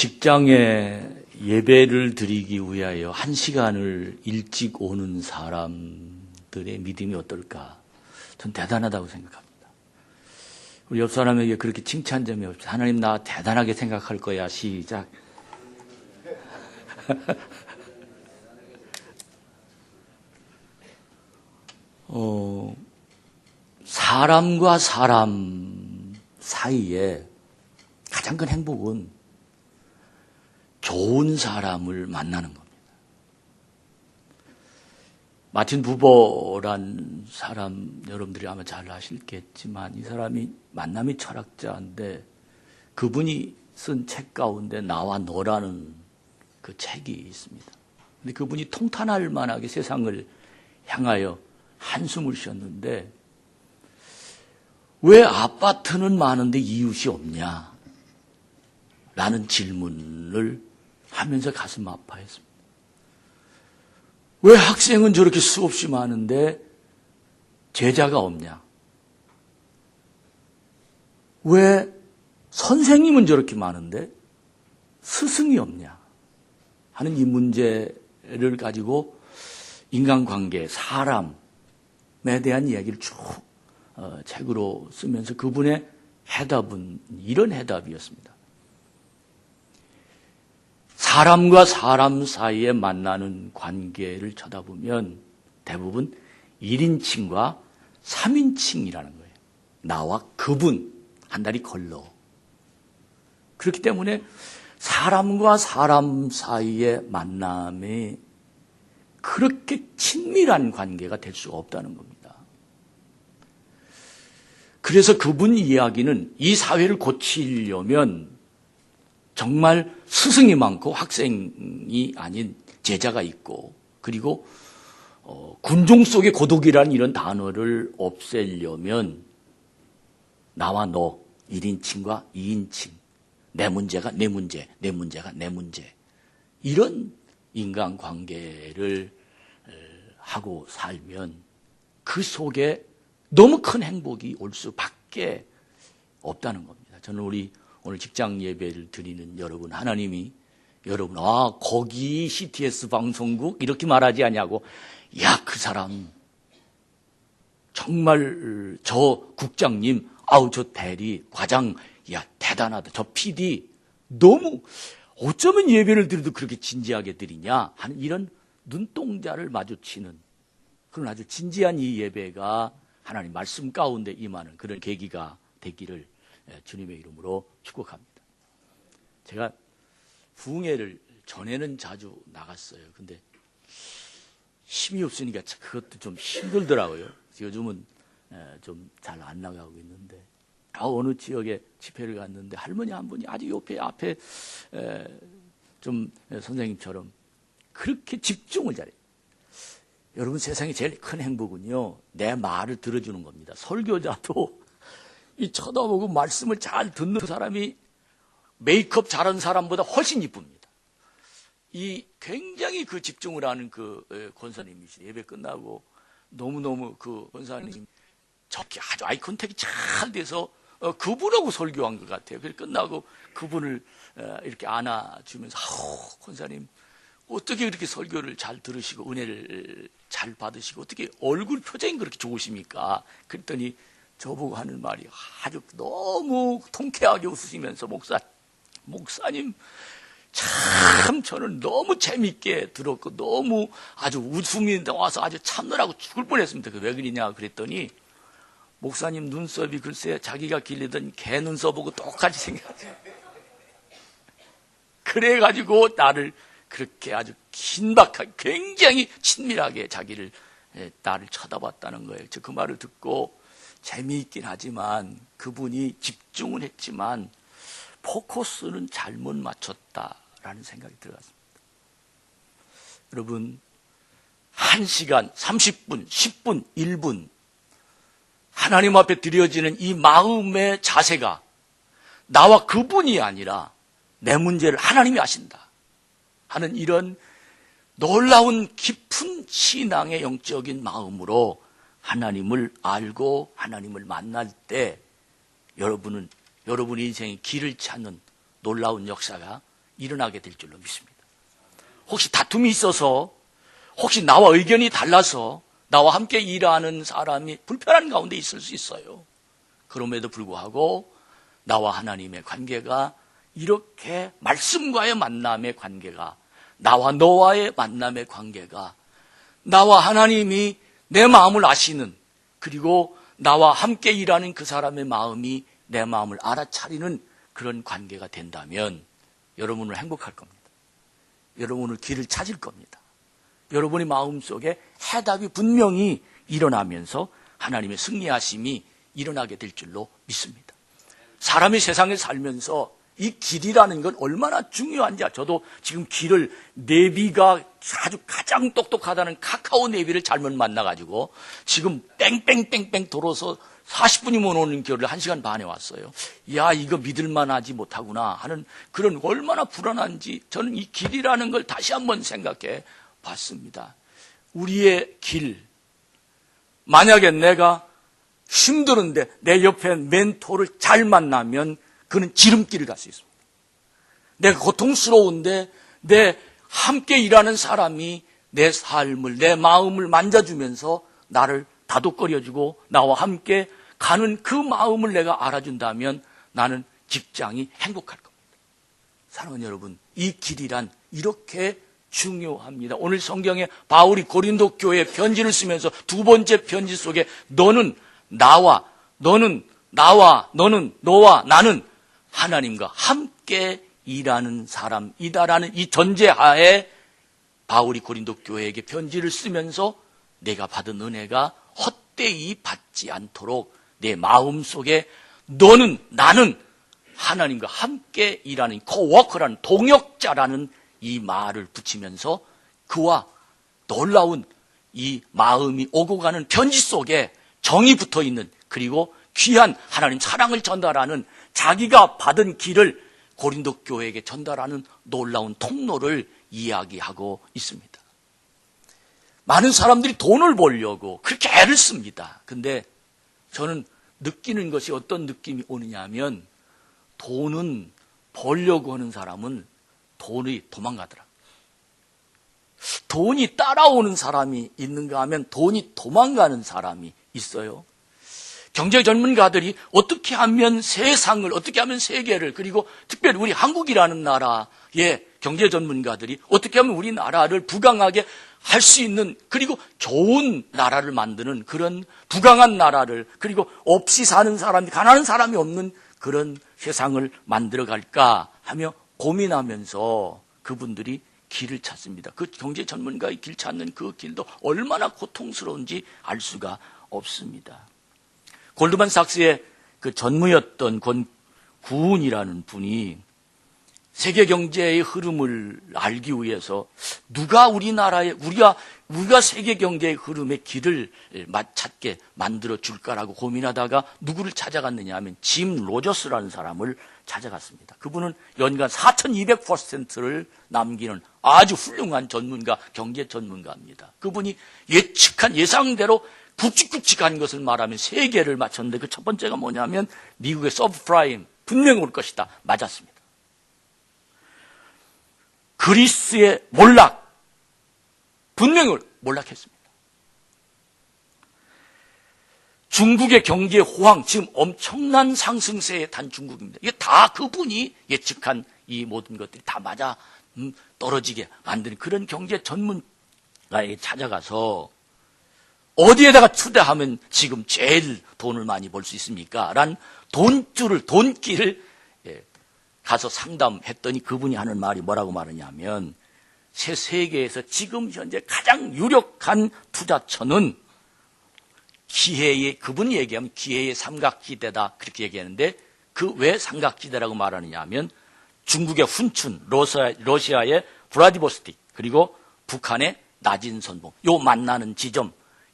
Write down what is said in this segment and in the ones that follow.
직장에 예배를 드리기 위하여 1시간을 일찍 오는 사람들의 믿음이 어떨까? 전 대단하다고 생각합니다. 우리 옆 사람에게 그렇게 칭찬 좀 해봅시다. 하나님 나 대단하게 생각할 거야. 시작. 사람과 사람 사이에 가장 큰 행복은 좋은 사람을 만나는 겁니다. 마틴 부버란 사람 여러분들이 아마 잘 아시겠지만 이 사람이 만남이 철학자인데 그분이 쓴 책 가운데 나와 너라는 그 책이 있습니다. 근데 그분이 통탄할 만하게 세상을 향하여 한숨을 쉬었는데 왜 아파트는 많은데 이웃이 없냐? 라는 질문을 하면서 가슴 아파했습니다. 왜 학생은 저렇게 수없이 많은데 제자가 없냐? 왜 선생님은 저렇게 많은데 스승이 없냐? 하는 이 문제를 가지고 인간관계, 사람에 대한 이야기를 쭉 책으로 쓰면서 그분의 해답은 이런 해답이었습니다. 사람과 사람 사이에 만나는 관계를 쳐다보면 대부분 1인칭과 3인칭이라는 거예요. 나와 그분 한 다리 걸러. 그렇기 때문에 사람과 사람 사이의 만남이 그렇게 친밀한 관계가 될 수가 없다는 겁니다. 그래서 그분 이야기는 이 사회를 고치려면 정말 스승이 많고 학생이 아닌 제자가 있고 그리고 군종 속의 고독이라는 이런 단어를 없애려면 나와 너 1인칭과 2인칭 내 문제가 내 문제, 내 문제가 내 문제 이런 인간관계를 하고 살면 그 속에 너무 큰 행복이 올 수밖에 없다는 겁니다. 저는 우리 오늘 직장 예배를 드리는 여러분, 하나님이 여러분, 거기 CTS 방송국 이렇게 말하지 않냐고, 야, 그 사람 정말 저 국장님, 저 대리, 과장, 야, 대단하다. 저 PD 너무 어쩌면 예배를 드려도 그렇게 진지하게 드리냐 하는 이런 눈동자를 마주치는 그런 아주 진지한 이 예배가 하나님 말씀 가운데 임하는 그런 계기가 되기를 주님의 이름으로 축복합니다. 제가 부흥회를 전에는 자주 나갔어요. 근데 힘이 없으니까 그것도 좀 힘들더라고요. 요즘은 좀 잘 안 나가고 있는데 어느 지역에 집회를 갔는데 할머니 한 분이 아주 앞에 좀 선생님처럼 그렇게 집중을 잘해요. 여러분 세상에 제일 큰 행복은요 내 말을 들어주는 겁니다. 설교자도 이 쳐다보고 말씀을 잘 듣는 사람이 메이크업 잘하는 사람보다 훨씬 이쁩니다. 이 굉장히 그 집중을 하는 그 권사님이시죠. 예배 끝나고 너무너무 그 권사님 저렇게 아주 아이 컨택이 잘 돼서 그분하고 설교한 것 같아요. 그래서 끝나고 그분을 이렇게 안아주면서 권사님 어떻게 그렇게 설교를 잘 들으시고 은혜를 잘 받으시고 어떻게 얼굴 표정이 그렇게 좋으십니까? 그랬더니 저보고 하는 말이 아주 너무 통쾌하게 웃으시면서 목사님 참 저는 너무 재밌게 들었고 너무 아주 웃음이 나와서 아주 참느라고 죽을 뻔했습니다. 왜 그러냐 그랬더니 목사님 눈썹이 글쎄 자기가 기르던 개 눈썹하고 똑같이 생겼어요. 그래가지고 나를 그렇게 아주 긴박하게 굉장히 친밀하게 나를 쳐다봤다는 거예요. 그 말을 듣고 재미있긴 하지만 그분이 집중은 했지만 포커스는 잘못 맞췄다라는 생각이 들어갔습니다. 여러분 1시간, 30분, 10분, 1분 하나님 앞에 드려지는 이 마음의 자세가 나와 그분이 아니라 내 문제를 하나님이 아신다 하는 이런 놀라운 깊은 신앙의 영적인 마음으로 하나님을 알고 하나님을 만날 때 여러분의 인생의 길을 찾는 놀라운 역사가 일어나게 될 줄로 믿습니다. 혹시 다툼이 있어서, 혹시 나와 의견이 달라서 나와 함께 일하는 사람이 불편한 가운데 있을 수 있어요. 그럼에도 불구하고 나와 하나님의 관계가 이렇게 말씀과의 만남의 관계가, 나와 너와의 만남의 관계가, 나와 하나님이 내 마음을 아시는, 그리고 나와 함께 일하는 그 사람의 마음이 내 마음을 알아차리는 그런 관계가 된다면 여러분은 행복할 겁니다. 여러분은 길을 찾을 겁니다. 여러분의 마음속에 해답이 분명히 일어나면서 하나님의 승리하심이 일어나게 될 줄로 믿습니다. 사람이 세상에 살면서 이 길이라는 건 얼마나 중요한지, 저도 지금 길을, 내비가 아주 가장 똑똑하다는 카카오 내비를 잘못 만나가지고 지금 뺑뺑뺑뺑 돌아서 40분이면 오는 길을 1시간 반에 왔어요. 야, 이거 믿을만하지 못하구나 하는 그런 얼마나 불안한지 저는 이 길이라는 걸 다시 한번 생각해 봤습니다. 우리의 길, 만약에 내가 힘드는데 내 옆에 멘토를 잘 만나면 그는 지름길을 갈 수 있습니다. 내가 고통스러운데 내 함께 일하는 사람이 내 삶을, 내 마음을 만져주면서 나를 다독거려주고 나와 함께 가는 그 마음을 내가 알아준다면 나는 직장이 행복할 겁니다. 사랑하는 여러분, 이 길이란 이렇게 중요합니다. 오늘 성경에 바울이 고린도 교회에 편지를 쓰면서 두 번째 편지 속에 너는 나와, 너는 나와, 너는 너와 나는 하나님과 함께 일하는 사람이다라는 이 전제하에 바울이 고린도 교회에게 편지를 쓰면서 내가 받은 은혜가 헛되이 받지 않도록 내 마음속에 너는, 나는 하나님과 함께 일하는 코워커라는, 동역자라는 이 말을 붙이면서 그와 놀라운 이 마음이 오고 가는 편지 속에 정이 붙어 있는, 그리고 귀한 하나님 사랑을 전달하는, 자기가 받은 길을 고린도 교회에게 전달하는 놀라운 통로를 이야기하고 있습니다. 많은 사람들이 돈을 벌려고 그렇게 애를 씁니다. 근데 저는 느끼는 것이 어떤 느낌이 오느냐 하면, 돈은 벌려고 하는 사람은 돈이 도망가더라. 돈이 따라오는 사람이 있는가 하면 돈이 도망가는 사람이 있어요. 경제 전문가들이 어떻게 하면 세상을, 어떻게 하면 세계를, 그리고 특별히 우리 한국이라는 나라의 경제 전문가들이 어떻게 하면 우리나라를 부강하게 할 수 있는, 그리고 좋은 나라를 만드는, 그런 부강한 나라를, 그리고 없이 사는 사람이, 가난한 사람이 없는 그런 세상을 만들어 갈까 하며 고민하면서 그분들이 길을 찾습니다. 그 경제 전문가의 길 찾는 그 길도 얼마나 고통스러운지 알 수가 없습니다. 골드만삭스의 그 전무였던 구은이라는 분이 세계 경제의 흐름을 알기 위해서 누가 우리나라의, 우리가 세계 경제의 흐름의 길을 찾게 만들어 줄까라고 고민하다가 누구를 찾아갔느냐 하면 짐 로저스라는 사람을 찾아갔습니다. 그분은 연간 4,200%를 남기는 아주 훌륭한 전문가, 경제 전문가입니다. 그분이 예측한, 예상대로 굵직굵직한 것을 말하면 세 개를 맞췄는데 그 첫 번째가 뭐냐면 미국의 서브프라임 분명히 올 것이다. 맞았습니다. 그리스의 몰락 분명히 몰락했습니다. 중국의 경제 호황, 지금 엄청난 상승세에 단 중국입니다. 이게 다 그분이 예측한 이 모든 것들이 다 맞아 떨어지게 만드는 그런 경제 전문가에게 찾아가서 어디에다가 투자하면 지금 제일 돈을 많이 벌 수 있습니까? 란 돈길을 가서 상담했더니 그분이 하는 말이 뭐라고 말하냐면, 세계에서 지금 현재 가장 유력한 투자처는 그분이 얘기하면 기회의 삼각지대다 그렇게 얘기하는데, 그 왜 삼각지대라고 말하느냐 하면 중국의 훈춘, 러시아의 브라디보스틱, 그리고 북한의 나진선봉, 요 만나는 지점,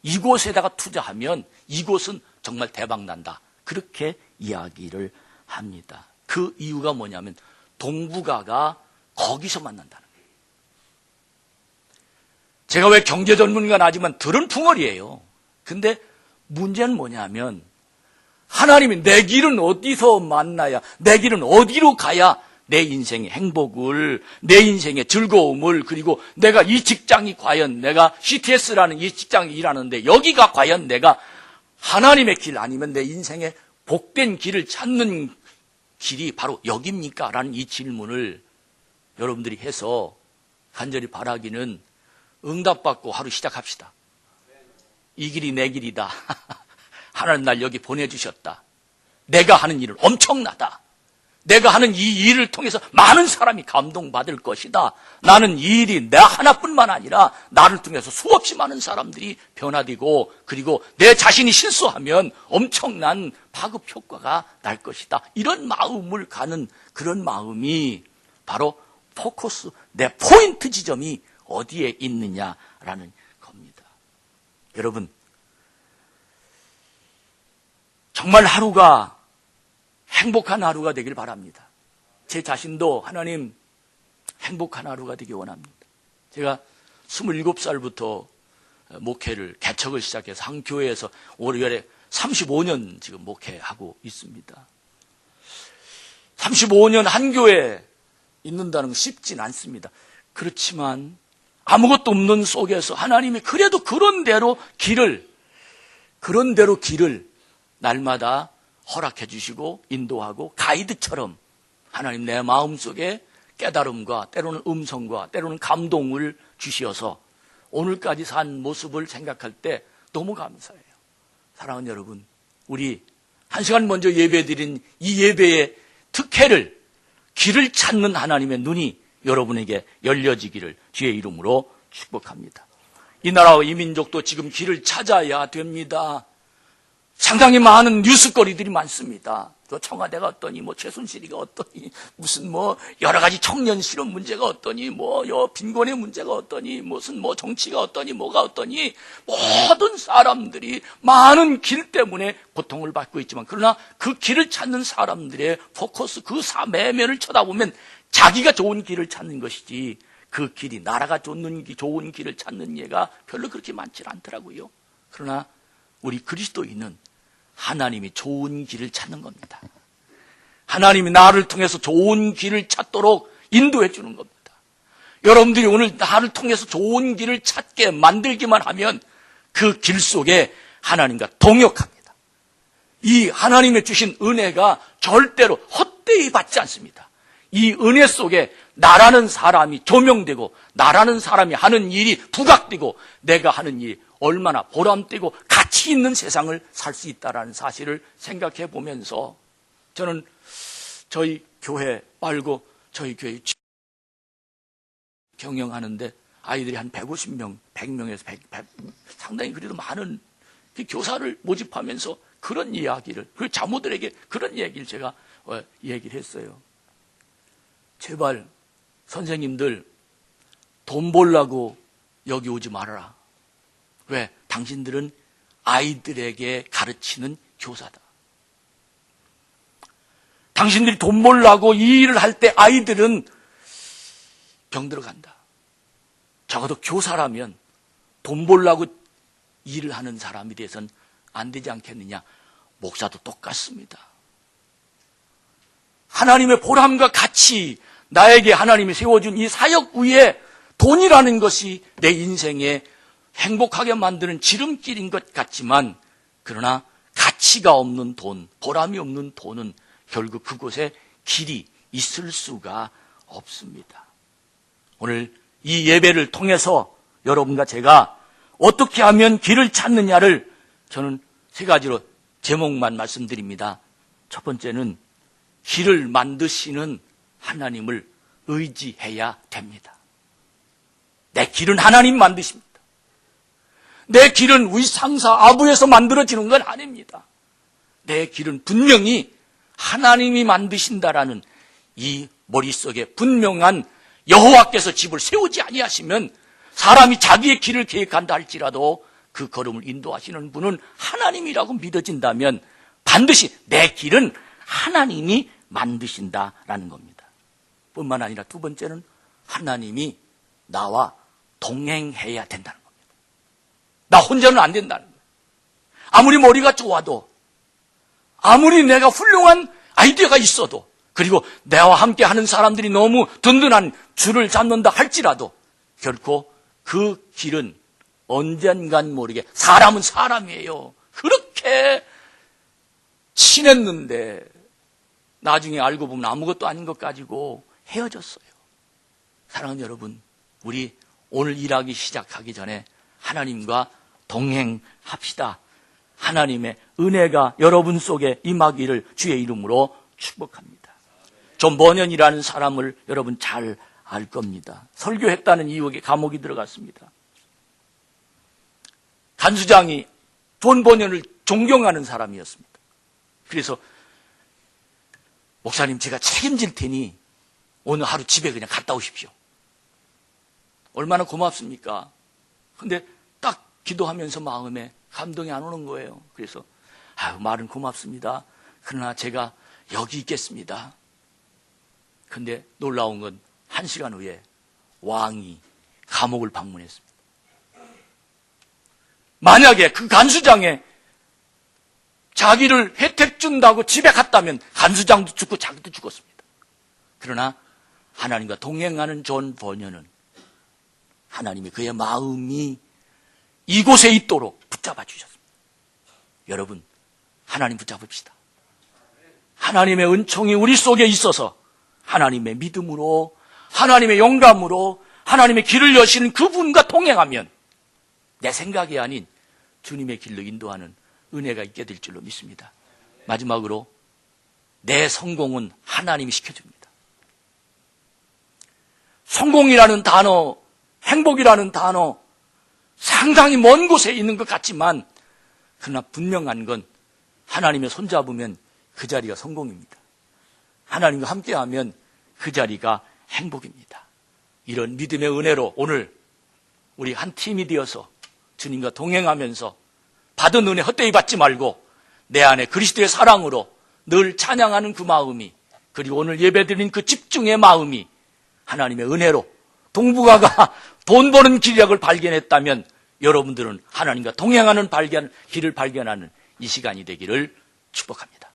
이곳에다가 투자하면 이곳은 정말 대박난다. 그렇게 이야기를 합니다. 그 이유가 뭐냐면 동북아가 거기서 만난다는 거예요. 제가 왜 경제 전문가는 하지만 들은 풍월이에요. 근데 문제는 뭐냐면 하나님이 내 길은 어디서 만나야, 내 길은 어디로 가야 내 인생의 행복을, 내 인생의 즐거움을, 그리고 내가 이 직장이 과연 내가 CTS라는 이 직장에 일하는데 여기가 과연 내가 하나님의 길 아니면 내 인생의 복된 길을 찾는 길이 바로 여기입니까? 라는 이 질문을 여러분들이 해서 간절히 바라기는 응답받고 하루 시작합시다. 이 길이 내 길이다. 하나님 날 여기 보내주셨다. 내가 하는 일은 엄청나다. 내가 하는 이 일을 통해서 많은 사람이 감동받을 것이다. 나는 이 일이 내 하나뿐만 아니라 나를 통해서 수없이 많은 사람들이 변화되고 그리고 내 자신이 실수하면 엄청난 파급 효과가 날 것이다. 이런 마음을 가는 그런 마음이 바로 포커스, 내 포인트 지점이 어디에 있느냐라는 겁니다. 여러분, 정말 하루가 행복한 하루가 되길 바랍니다. 제 자신도 하나님 행복한 하루가 되기 원합니다. 제가 27살부터 목회를, 개척을 시작해서 한 교회에서 올해 35년 지금 목회하고 있습니다. 35년 한 교회에 있는다는 건 쉽진 않습니다. 그렇지만 아무것도 없는 속에서 하나님이 그래도 그런 대로 길을 날마다 허락해 주시고 인도하고 가이드처럼 하나님 내 마음속에 깨달음과 때로는 음성과 때로는 감동을 주시어서 오늘까지 산 모습을 생각할 때 너무 감사해요. 사랑하는 여러분, 우리 한 시간 먼저 예배드린 이 예배의 특혜를, 길을 찾는 하나님의 눈이 여러분에게 열려지기를 주의 이름으로 축복합니다. 이 나라와 이 민족도 지금 길을 찾아야 됩니다. 상당히 많은 뉴스거리들이 많습니다. 청와대가 어떠니, 최순실이가 어떠니, 무슨 여러 가지 청년 실업 문제가 어떠니, 빈곤의 문제가 어떠니, 무슨 정치가 어떠니, 뭐가 어떠니, 모든 사람들이 많은 길 때문에 고통을 받고 있지만, 그러나 그 길을 찾는 사람들의 포커스, 그 매면을 쳐다보면 자기가 좋은 길을 찾는 것이지, 그 길이 나라가 좋은 길을 찾는 예가 별로 그렇게 많지 않더라고요. 그러나 우리 그리스도인은 하나님이 좋은 길을 찾는 겁니다. 하나님이 나를 통해서 좋은 길을 찾도록 인도해 주는 겁니다. 여러분들이 오늘 나를 통해서 좋은 길을 찾게 만들기만 하면 그 길 속에 하나님과 동역합니다. 이 하나님의 주신 은혜가 절대로 헛되이 받지 않습니다. 이 은혜 속에 나라는 사람이 조명되고 나라는 사람이 하는 일이 부각되고 내가 하는 일이 얼마나 보람되고 가치 있는 세상을 살 수 있다는 사실을 생각해 보면서 저는 저희 교회 말고 저희 교회 경영하는데 아이들이 한 150명, 100명에서 100 상당히 그래도 많은 교사를 모집하면서 그런 이야기를, 그 자모들에게 그런 얘기를 제가 얘기를 했어요. 제발 선생님들 돈 벌라고 여기 오지 말아라. 왜? 당신들은 아이들에게 가르치는 교사다. 당신들이 돈 벌라고 이 일을 할 때 아이들은 병들어 간다. 적어도 교사라면 돈 벌라고 일을 하는 사람이 돼서는 안 되지 않겠느냐. 목사도 똑같습니다. 하나님의 보람과 가치, 나에게 하나님이 세워준 이 사역 위에 돈이라는 것이 내 인생에 행복하게 만드는 지름길인 것 같지만, 그러나 가치가 없는 돈, 보람이 없는 돈은 결국 그곳에 길이 있을 수가 없습니다. 오늘 이 예배를 통해서 여러분과 제가 어떻게 하면 길을 찾느냐를 저는 세 가지로 제목만 말씀드립니다. 첫 번째는 길을 만드시는 하나님을 의지해야 됩니다. 내 길은 하나님 만드십니다. 내 길은 우리 상사 아부에서 만들어지는 건 아닙니다. 내 길은 분명히 하나님이 만드신다라는 이 머릿속에 분명한, 여호와께서 집을 세우지 아니하시면 사람이 자기의 길을 계획한다 할지라도 그 걸음을 인도하시는 분은 하나님이라고 믿어진다면 반드시 내 길은 하나님이 만드신다라는 겁니다. 뿐만 아니라 두 번째는 하나님이 나와 동행해야 된다는 겁니다. 나 혼자는 안 된다는 거예요. 아무리 머리가 좋아도, 아무리 내가 훌륭한 아이디어가 있어도 그리고 나와 함께 하는 사람들이 너무 든든한 줄을 잡는다 할지라도 결코 그 길은 언젠간 모르게, 사람은 사람이에요. 그렇게 친했는데 나중에 알고 보면 아무것도 아닌 것 가지고 헤어졌어요. 사랑하는 여러분, 우리 오늘 일하기 시작하기 전에 하나님과 동행합시다. 하나님의 은혜가 여러분 속에 임하기를 주의 이름으로 축복합니다. 존 버년이라는 사람을 여러분 잘 알 겁니다. 설교했다는 이유에 감옥이 들어갔습니다. 간수장이 존 버년을 존경하는 사람이었습니다. 그래서 목사님, 제가 책임질 테니 오늘 하루 집에 그냥 갔다 오십시오. 얼마나 고맙습니까? 근데 딱 기도하면서 마음에 감동이 안 오는 거예요. 그래서 말은 고맙습니다. 그러나 제가 여기 있겠습니다. 근데 놀라운 건 1시간 후에 왕이 감옥을 방문했습니다. 만약에 그 간수장에 자기를 혜택 준다고 집에 갔다면 간수장도 죽고 자기도 죽었습니다. 그러나 하나님과 동행하는 존 버년은 하나님이 그의 마음이 이곳에 있도록 붙잡아 주셨습니다. 여러분, 하나님 붙잡읍시다. 하나님의 은총이 우리 속에 있어서 하나님의 믿음으로, 하나님의 영감으로, 하나님의 길을 여시는 그분과 동행하면 내 생각이 아닌 주님의 길로 인도하는 은혜가 있게 될 줄로 믿습니다. 마지막으로, 내 성공은 하나님이 시켜줍니다. 성공이라는 단어, 행복이라는 단어, 상당히 먼 곳에 있는 것 같지만 그러나 분명한 건 하나님의 손잡으면 그 자리가 성공입니다. 하나님과 함께하면 그 자리가 행복입니다. 이런 믿음의 은혜로 오늘 우리 한 팀이 되어서 주님과 동행하면서 받은 은혜 헛되이 받지 말고 내 안에 그리스도의 사랑으로 늘 찬양하는 그 마음이, 그리고 오늘 예배드린 그 집중의 마음이 하나님의 은혜로 동북아가 돈 버는 기력을 발견했다면 여러분들은 하나님과 동행하는 길을 발견하는 이 시간이 되기를 축복합니다.